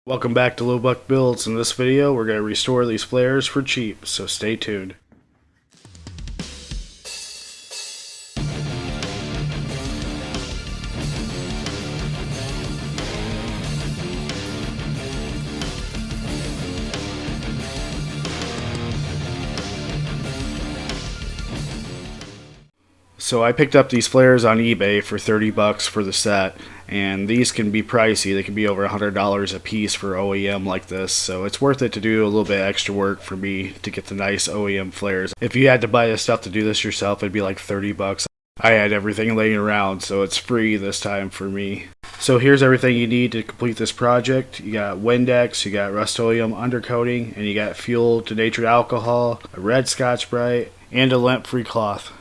Welcome back to Low Buck Builds. In this video, we're going to restore these flares for cheap, so stay tuned. So I picked up these flares on eBay for 30 bucks for the set, and these can be pricey. They can be over $100 a piece for OEM like this, so it's worth it to do a little bit extra work for me to get the nice OEM flares. If you had to buy the stuff to do this yourself, it'd be like 30 bucks. I had everything laying around, so it's free this time for me. So here's everything you need to complete this project. You got Windex, you got Rustoleum Undercoating, and you got fuel, denatured alcohol, a red Scotch Brite, and a lint-free cloth.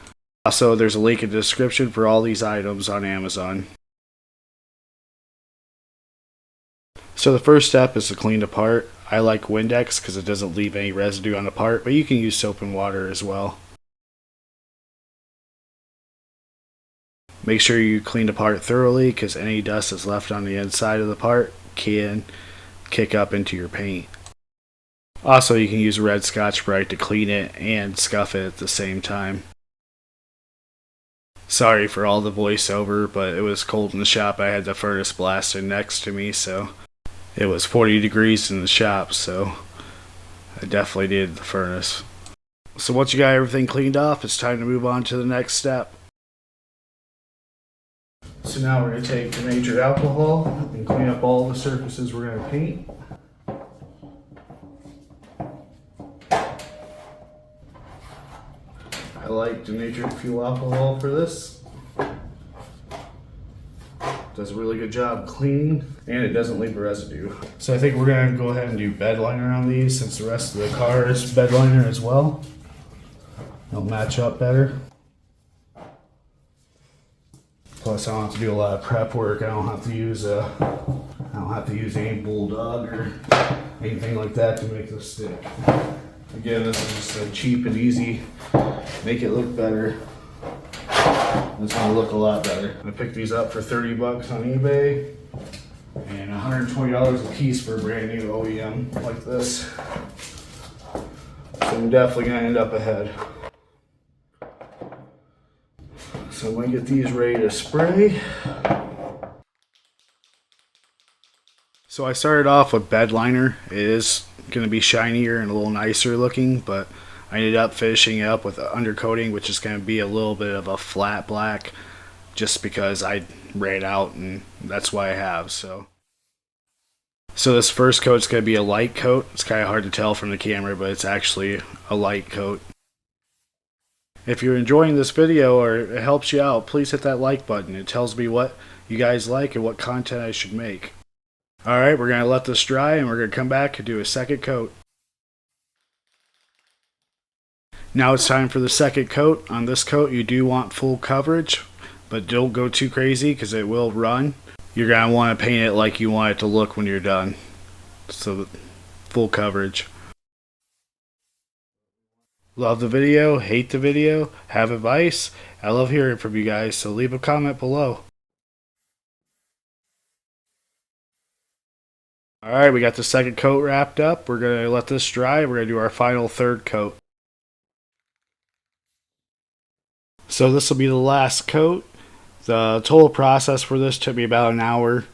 Also, there's a link in the description for all these items on Amazon. So the first step is to clean the part. I like Windex because it doesn't leave any residue on the part, but you can use soap and water as well. Make sure you clean the part thoroughly because any dust that's left on the inside of the part can kick up into your paint. Also, you can use red Scotch Brite to clean it and scuff it at the same time. Sorry for all the voiceover, but it was cold in the shop. I had the furnace blasting next to me, so it was 40 degrees in the shop, so I definitely needed the furnace. So once you got everything cleaned off, it's time to move on to the next step. So now we're going to take Denatured Alcohol and clean up all the surfaces we're going to paint. I like denatured fuel alcohol for this. Does a really good job cleaning, and it doesn't leave a residue. So I think we're going to go ahead and do bed liner on these since the rest of the car is bed liner as well. They'll match up better. Plus I don't have to do a lot of prep work. I don't have to use any bulldog or anything like that to make this stick. Again, this is just a cheap and easy, make it look better. It's gonna look a lot better. I picked these up for 30 bucks on eBay and $120 a piece for a brand new OEM like this. So I'm definitely gonna end up ahead. So I'm gonna get these ready to spray. So I started off with bed liner. It is going to be shinier and a little nicer looking, but I ended up finishing it up with undercoating, which is going to be a little bit of a flat black just because I ran out, and that's why I have. So this first coat is going to be a light coat. It's kind of hard to tell from the camera, but it's actually a light coat. If you're enjoying this video or it helps you out, please hit that like button. It tells me what you guys like and what content I should make. Alright, we're going to let this dry and we're going to come back and do a second coat. Now it's time for the second coat. On this coat you do want full coverage, but don't go too crazy because it will run. You're going to want to paint it like you want it to look when you're done. So full coverage. Love the video, hate the video, have advice. I love hearing from you guys, so leave a comment below. Alright, we got the second coat wrapped up. We're going to let this dry. We're going to do our final third coat. So this will be the last coat. The total process for this took me about an hour.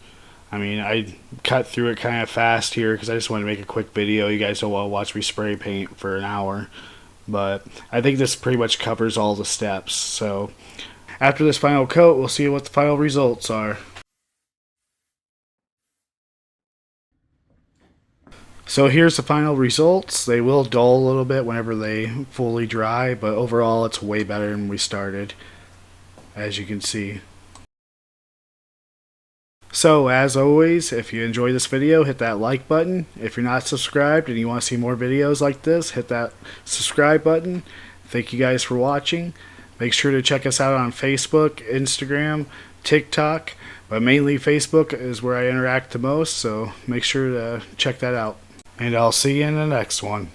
I mean, I cut through it kind of fast here because I just wanted to make a quick video. You guys don't want to watch me spray paint for an hour. But I think this pretty much covers all the steps. So after this final coat, we'll see what the final results are. So here's the final results. They will dull a little bit whenever they fully dry, but overall it's way better than we started, as you can see. So as always, if you enjoy this video, hit that like button. If you're not subscribed and you want to see more videos like this, hit that subscribe button. Thank you guys for watching. Make sure to check us out on Facebook, Instagram, TikTok, but mainly Facebook is where I interact the most, so make sure to check that out. And I'll see you in the next one.